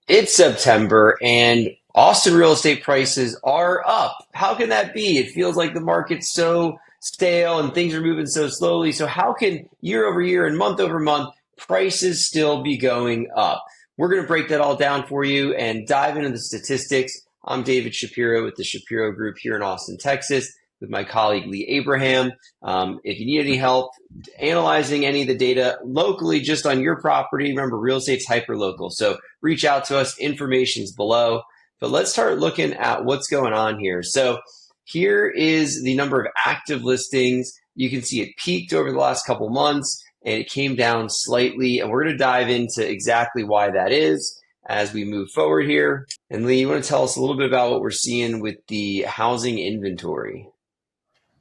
It's September and Austin real estate prices are up. How can that be? It feels like the market's so stale and things are moving so slowly. So, how can year over year and month over month prices still be going up? We're going to break that all down for you and dive into the statistics. I'm David Shapiro with the Shapiro Group here in Austin, Texas, with my colleague Lee Abraham. If you need any help analyzing any of the data locally just on your property, remember real estate's hyper local. So, reach out to us. Information's below. But let's start looking at what's going on here. So here is the number of active listings. You can see it peaked over the last couple months and it came down slightly. And we're going to dive into exactly why that is as we move forward here. And Lee, you want to tell us a little bit about what we're seeing with the housing inventory?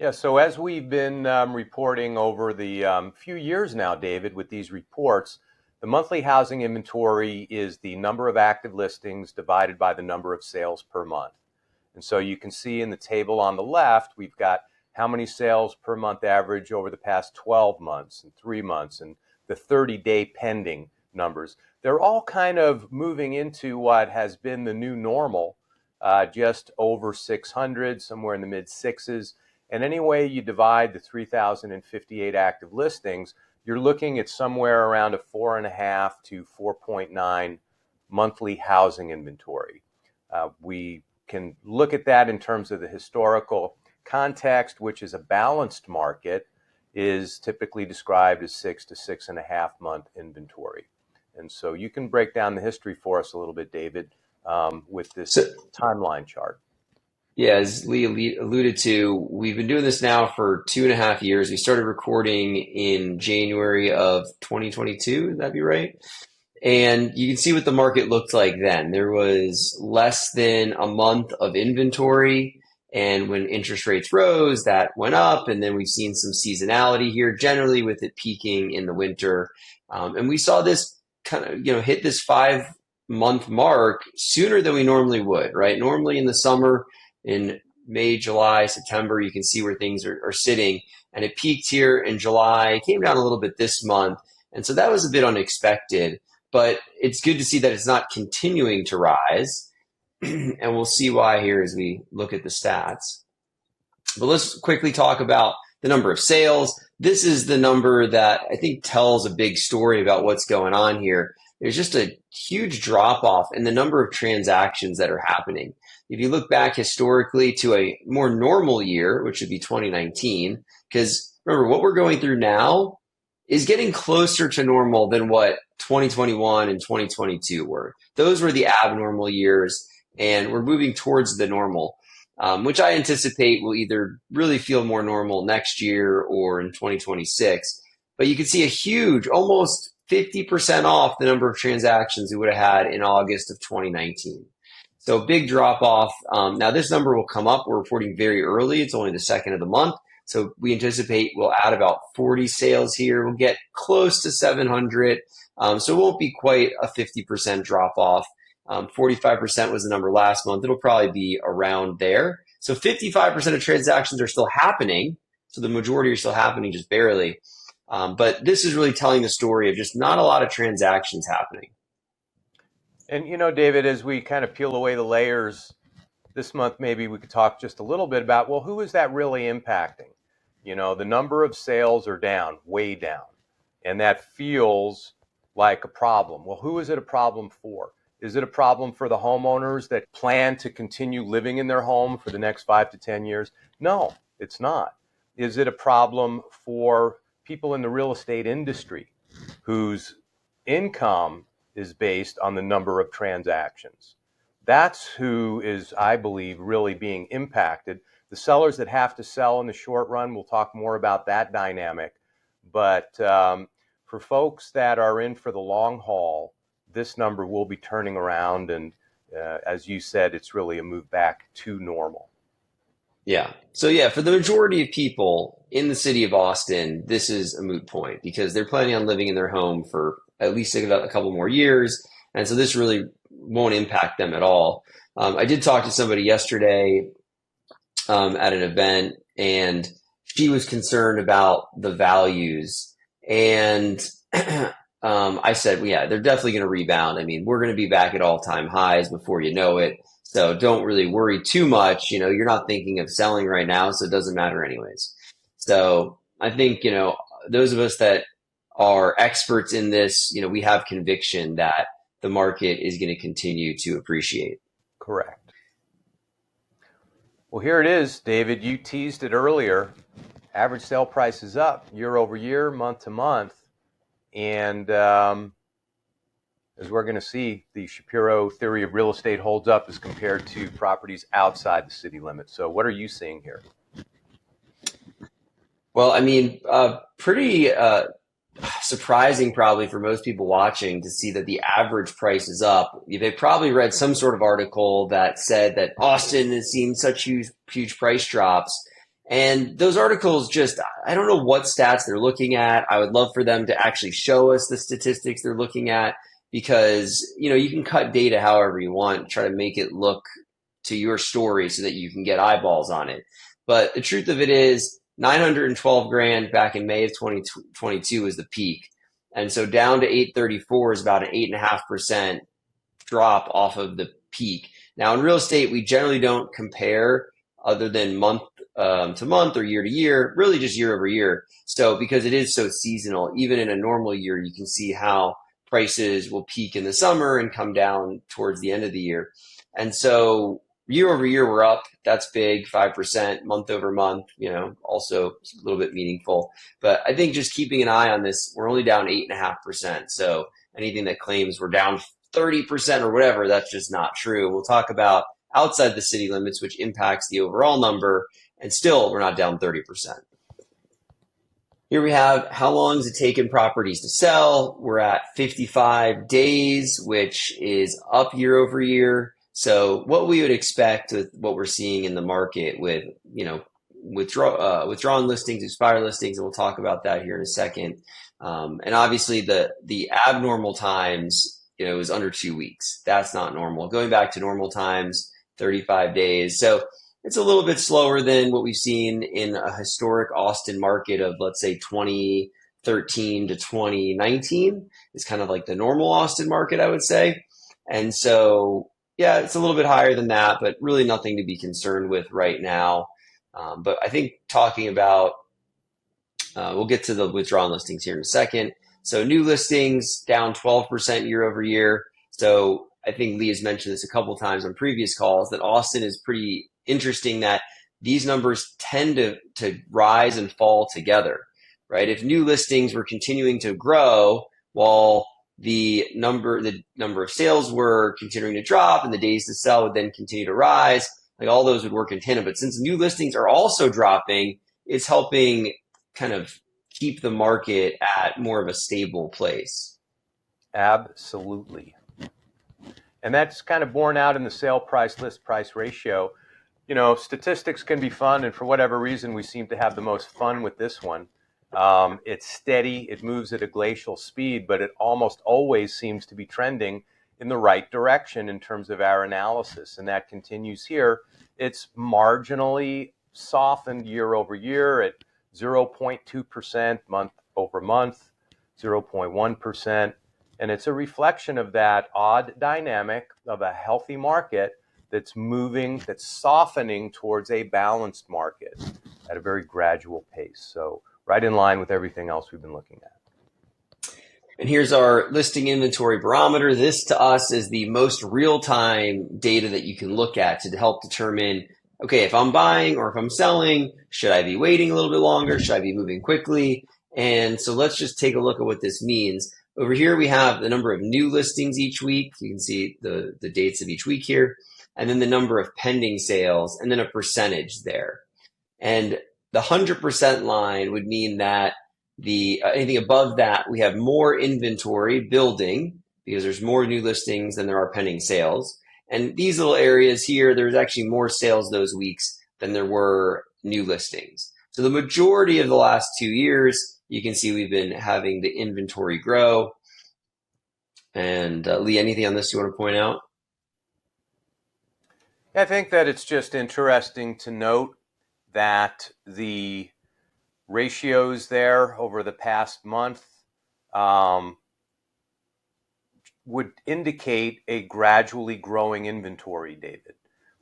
Yeah, so as we've been reporting over the few years now, David, with these reports, the monthly housing inventory is the number of active listings divided by the number of sales per month. And so you can see in the table on the left, we've got how many sales per month average over the past 12 months and 3 months and the 30-day pending numbers. They're all kind of moving into what has been the new normal, just over 600, somewhere in the mid sixes. And any way you divide the 3,058 active listings, you're looking at somewhere around a 4.5 to 4.9 monthly housing inventory. We can look at that in terms of the historical context, which is a balanced market, is typically described as 6 to 6.5 month inventory. And so you can break down the history for us a little bit, David, with this So, timeline chart. yeah, as Lee alluded to, we've been doing this now for 2.5 years. We started recording in January of 2022. Would that be right? And you can see what the market looked like then. There was less than a month of inventory. And when interest rates rose, that went up. And then we've seen some seasonality here, generally with it peaking in the winter. And we saw this kind of, hit this 5 month mark sooner than we normally would, right? Normally in the summer, in May, July, September, you can see where things are sitting. And it peaked here in July, came down a little bit this month. And so that was a bit unexpected. But it's good to see that it's not continuing to rise. And we'll see why here as we look at the stats. But let's quickly talk about the number of sales. This is the number that I think tells a big story about what's going on here. There's just a huge drop off in the number of transactions that are happening. If you look back historically to a more normal year, which would be 2019, because remember what we're going through now is getting closer to normal than what 2021 and 2022 were. Those were the abnormal years, and we're moving towards the normal, which I anticipate will either really feel more normal next year or in 2026. But you can see a huge, almost 50% off the number of transactions we would have had in August of 2019. So big drop off. Now this number will come up. We're reporting very early. It's only the second of the month. So we anticipate we'll add about 40 sales here. We'll get close to 700. So it won't be quite a 50% drop off. 45% was the number last month. It'll probably be around there. So 55% of transactions are still happening. So the majority are still happening, just barely. But this is really telling the story of just not a lot of transactions happening. And, David, as we kind of peel away the layers this month, maybe we could talk just a little bit about, well, who is that really impacting? The number of sales are down, way down, and that feels like a problem. Well, who is it a problem for? Is it a problem for the homeowners that plan to continue living in their home for the next 5 to 10 years? No, it's not. Is it a problem for people in the real estate industry whose income is based on the number of transactions? That's who is, I believe, really being impacted. The sellers that have to sell in the short run, we'll talk more about that dynamic. But for folks that are in for the long haul, this number will be turning around. And as you said, it's really a move back to normal. Yeah. So yeah, for the majority of people in the city of Austin, this is a moot point because they're planning on living in their home for at least a couple more years. And so this really won't impact them at all. I did talk to somebody yesterday at an event, and she was concerned about the values. And I said, well, yeah, they're definitely going to rebound. I mean, we're going to be back at all-time highs before you know it. So don't really worry too much. You're not thinking of selling right now, so it doesn't matter anyways. So I think, those of us that are experts in this, we have conviction that the market is going to continue to appreciate. Correct. Well, here it is, David. You teased it earlier. Average sale price is up year over year, month to month. And as we're going to see, the Shapiro theory of real estate holds up as compared to properties outside the city limits. So what are you seeing here? Well, I mean, pretty surprising probably for most people watching to see that the average price is up. They probably read some sort of article that said that Austin has seen such huge price drops. And those articles just, I don't know what stats they're looking at. I would love for them to actually show us the statistics they're looking at because, you can cut data however you want, try to make it look to your story so that you can get eyeballs on it. But the truth of it is 912 grand back in May of 2022 is the peak. And so down to 834 is about an 8.5% drop off of the peak. Now in real estate, we generally don't compare other than month to month or year to year, really just year over year. So because it is so seasonal, even in a normal year, you can see how prices will peak in the summer and come down towards the end of the year. And so year over year, we're up. That's big, 5% month over month, also a little bit meaningful. But I think just keeping an eye on this, we're only down 8.5%. So anything that claims we're down 30% or whatever, that's just not true. We'll talk about outside the city limits, which impacts the overall number, and still we're not down 30%. Here we have how long has it taken properties to sell. We're at 55 days, which is up year over year. So what we would expect with what we're seeing in the market with, withdrawn listings, expired listings, and we'll talk about that here in a second. And obviously the abnormal times, is under 2 weeks. That's not normal. Going back to normal times, 35 days. So it's a little bit slower than what we've seen in a historic Austin market of, let's say, 2013 to 2019 is kind of like the normal Austin market, I would say. And so, yeah, it's a little bit higher than that, but really nothing to be concerned with right now. But I think talking about, we'll get to the withdrawn listings here in a second. So new listings down 12% year over year. So I think Lee has mentioned this a couple times on previous calls that Austin is pretty interesting that these numbers tend to rise and fall together, right? If new listings were continuing to grow while the number of sales were continuing to drop and the days to sell would then continue to rise, like all those would work in tandem. But since new listings are also dropping, it's helping kind of keep the market at more of a stable place. Absolutely. And that's kind of borne out in the sale price list price ratio. Statistics can be fun, and for whatever reason, we seem to have the most fun with this one. It's steady, it moves at a glacial speed, but it almost always seems to be trending in the right direction in terms of our analysis, and that continues here. It's marginally softened year over year at 0.2% month over month, 0.1%. And it's a reflection of that odd dynamic of a healthy market that's moving, that's softening towards a balanced market at a very gradual pace. So right in line with everything else we've been looking at. And here's our listing inventory barometer. This to us is the most real-time data that you can look at to help determine, okay, if I'm buying or if I'm selling, should I be waiting a little bit longer? Should I be moving quickly? And so let's just take a look at what this means. Over here, we have the number of new listings each week. You can see the dates of each week here, and then the number of pending sales, and then a percentage there. And the 100% line would mean that anything above that, we have more inventory building because there's more new listings than there are pending sales. And these little areas here, there's actually more sales those weeks than there were new listings. So the majority of the last 2 years, you can see we've been having the inventory grow. And Lee, anything on this you want to point out? I think that it's just interesting to note that the ratios there over the past month would indicate a gradually growing inventory, David.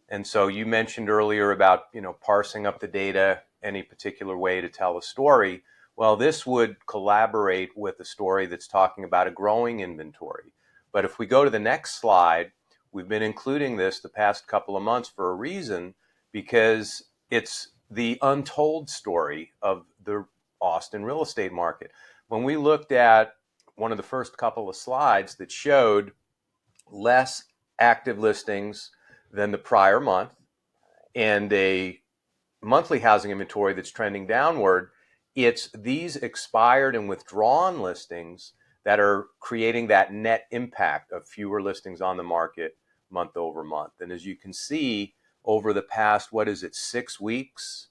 And so you mentioned earlier about, parsing up the data any particular way to tell a story. Well, this would collaborate with a story that's talking about a growing inventory. But if we go to the next slide, we've been including this the past couple of months for a reason, because it's the untold story of the Austin real estate market. When we looked at one of the first couple of slides that showed less active listings than the prior month and a monthly housing inventory that's trending downward, it's these expired and withdrawn listings that are creating that net impact of fewer listings on the market month over month. And as you can see, over the past, 6 weeks,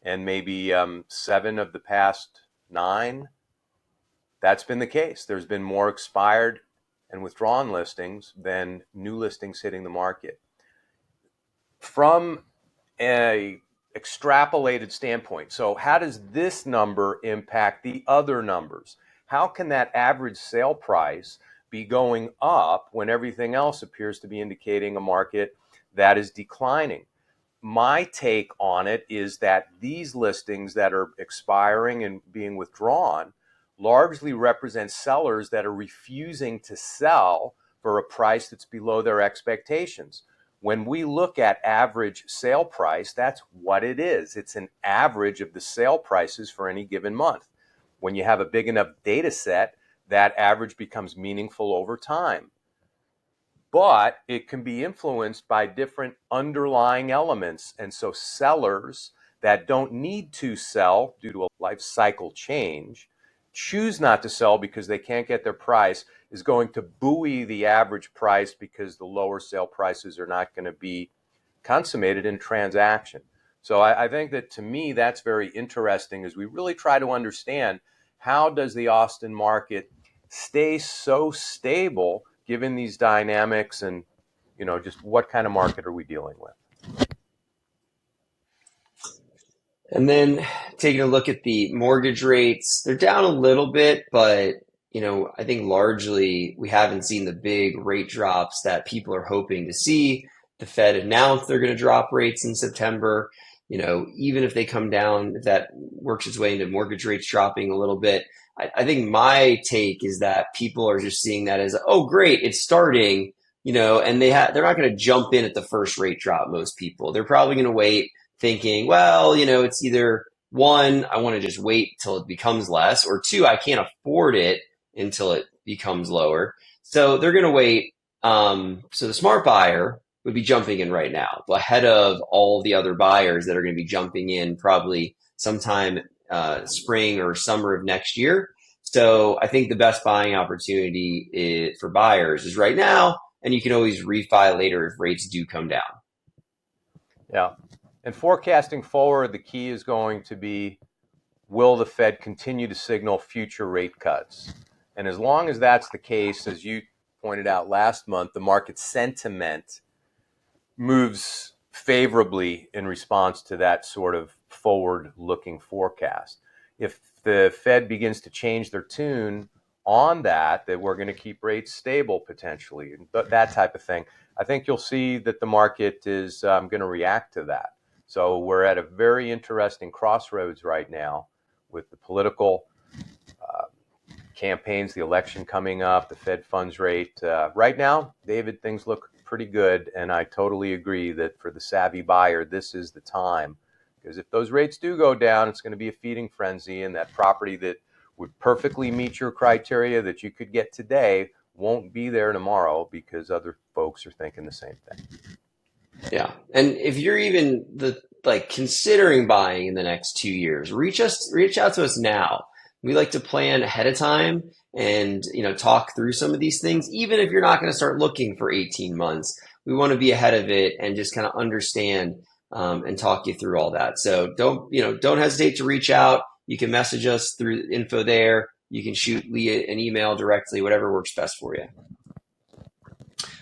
and maybe 7 of the past 9, that's been the case. There's been more expired and withdrawn listings than new listings hitting the market. From a extrapolated standpoint, so how does this number impact the other numbers? How can that average sale price be going up when everything else appears to be indicating a market that is declining? My take on it is that these listings that are expiring and being withdrawn largely represent sellers that are refusing to sell for a price that's below their expectations. When we look at average sale price, that's what it is. It's an average of the sale prices for any given month. When you have a big enough data set, that average becomes meaningful over time. But it can be influenced by different underlying elements. And so sellers that don't need to sell due to a life cycle change choose not to sell because they can't get their price is going to buoy the average price because the lower sale prices are not going to be consummated in transaction. So I think that, to me, that's very interesting as we really try to understand how does the Austin market stay so stable given these dynamics, and just what kind of market are we dealing with? And then taking a look at the mortgage rates, they're down a little bit, but I think largely we haven't seen the big rate drops that people are hoping to see. The Fed announced they're going to drop rates in September. Even if they come down, if that works its way into mortgage rates dropping a little bit, I think my take is that people are just seeing that as, oh, great, it's starting, and they're not going to jump in at the first rate drop. Most people, they're probably going to wait, thinking, well, it's either one, I want to just wait till it becomes less, or two, I can't afford it until it becomes lower. So they're going to wait. So the smart buyer would be jumping in right now, ahead of all the other buyers that are going to be jumping in probably sometime spring or summer of next year. So I think the best buying opportunity for buyers is right now, and you can always refi later if rates do come down. Yeah. And forecasting forward, the key is going to be, will the Fed continue to signal future rate cuts? And as long as that's the case, as you pointed out last month, the market sentiment moves favorably in response to that sort of forward-looking forecast. If the Fed begins to change their tune on that we're going to keep rates stable potentially, that type of thing, I think you'll see that the market is going to react to that. So we're at a very interesting crossroads right now with the political campaigns, the election coming up, the Fed funds rate. Right now, David, things look pretty good, and I totally agree that for the savvy buyer, this is the time. Because if those rates do go down, it's going to be a feeding frenzy, and that property that would perfectly meet your criteria that you could get today won't be there tomorrow because other folks are thinking the same thing. Yeah. And if you're even considering buying in the next 2 years, reach out to us now. We like to plan ahead of time and, talk through some of these things. Even if you're not going to start looking for 18 months, we want to be ahead of it and just kind of understand and talk you through all that. So don't hesitate to reach out. You can message us through info there. You can shoot Leah an email directly, whatever works best for you.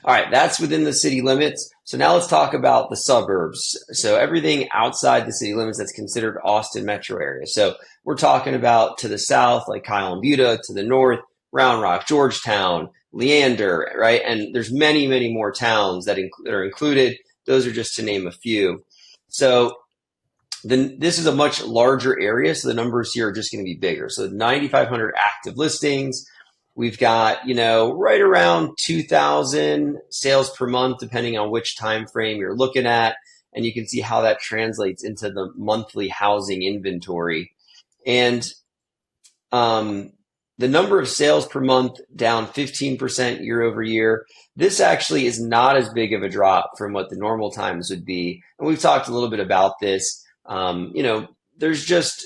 All right, that's within the city limits. So now let's talk about the suburbs. So everything outside the city limits that's considered Austin metro area. So we're talking about to the south, like Kyle and Buda, to the north, Round Rock, Georgetown, Leander, right? And there's many, many more towns that are included. Those are just to name a few. So then this is a much larger area, so the numbers here are just going to be bigger. So 9,500 active listings. We've got, right around 2,000 sales per month, depending on which time frame you're looking at. And you can see how that translates into the monthly housing inventory. And the number of sales per month down 15% year over year. This actually is not as big of a drop from what the normal times would be. And we've talked a little bit about this. There's just,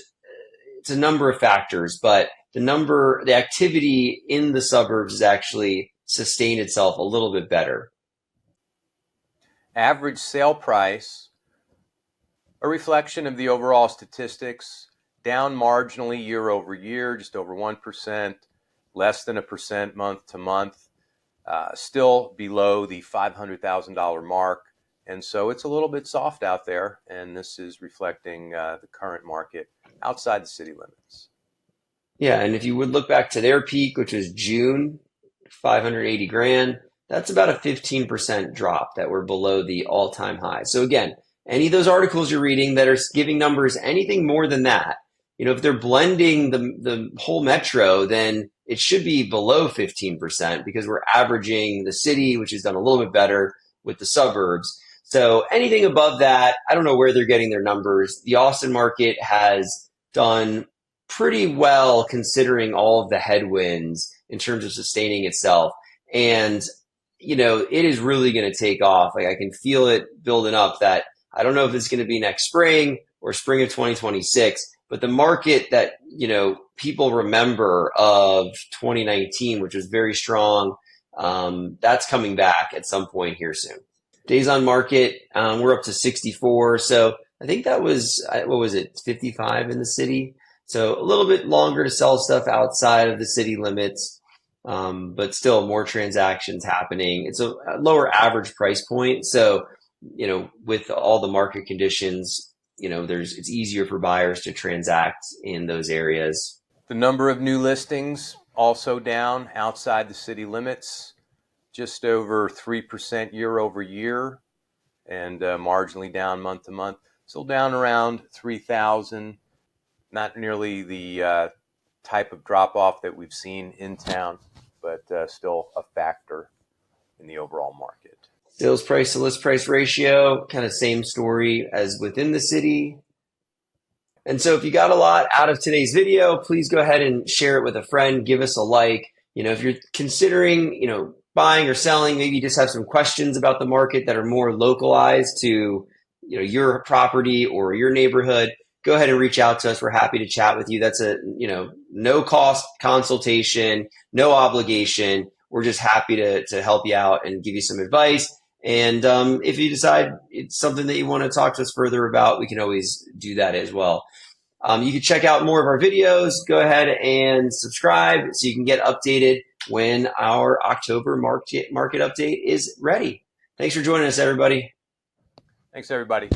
it's a number of factors, but the activity in the suburbs has actually sustained itself a little bit better. Average sale price, a reflection of the overall statistics, down marginally year over year, just over 1%, less than 1% month to month, still below the $500,000 mark. And so it's a little bit soft out there, and this is reflecting the current market outside the city limits. Yeah, and if you would look back to their peak, which was June, 580 grand, that's about a 15% drop that we're below the all-time high. So again, any of those articles you're reading that are giving numbers anything more than that, if they're blending the whole metro, then it should be below 15% because we're averaging the city, which has done a little bit better with the suburbs. So anything above that, I don't know where they're getting their numbers. The Austin market has done pretty well considering all of the headwinds in terms of sustaining itself. And, it is really going to take off. Like I can feel it building up that I don't know if it's going to be next spring or spring of 2026, but the market that, people remember of 2019, which was very strong, that's coming back at some point here soon. Days on market, we're up to 64. So I think that was, what was it, 55 in the city? So a little bit longer to sell stuff outside of the city limits, but still more transactions happening. It's a lower average price point. So, with all the market conditions, it's easier for buyers to transact in those areas. The number of new listings also down outside the city limits, just over 3% year over year, and marginally down month to month. Still down around 3,000. Not nearly the type of drop-off that we've seen in town, but still a factor in the overall market. Sales price to list price ratio, kind of same story as within the city. And so if you got a lot out of today's video, please go ahead and share it with a friend. Give us a like. If you're considering, buying or selling, maybe you just have some questions about the market that are more localized to, your property or your neighborhood, go ahead and reach out to us. We're happy to chat with you. That's a, no cost consultation, no obligation. We're just happy to help you out and give you some advice. And if you decide it's something that you want to talk to us further about, we can always do that as well. You can check out more of our videos. Go ahead and subscribe so you can get updated when our October market update is ready. Thanks for joining us, everybody. Thanks, everybody.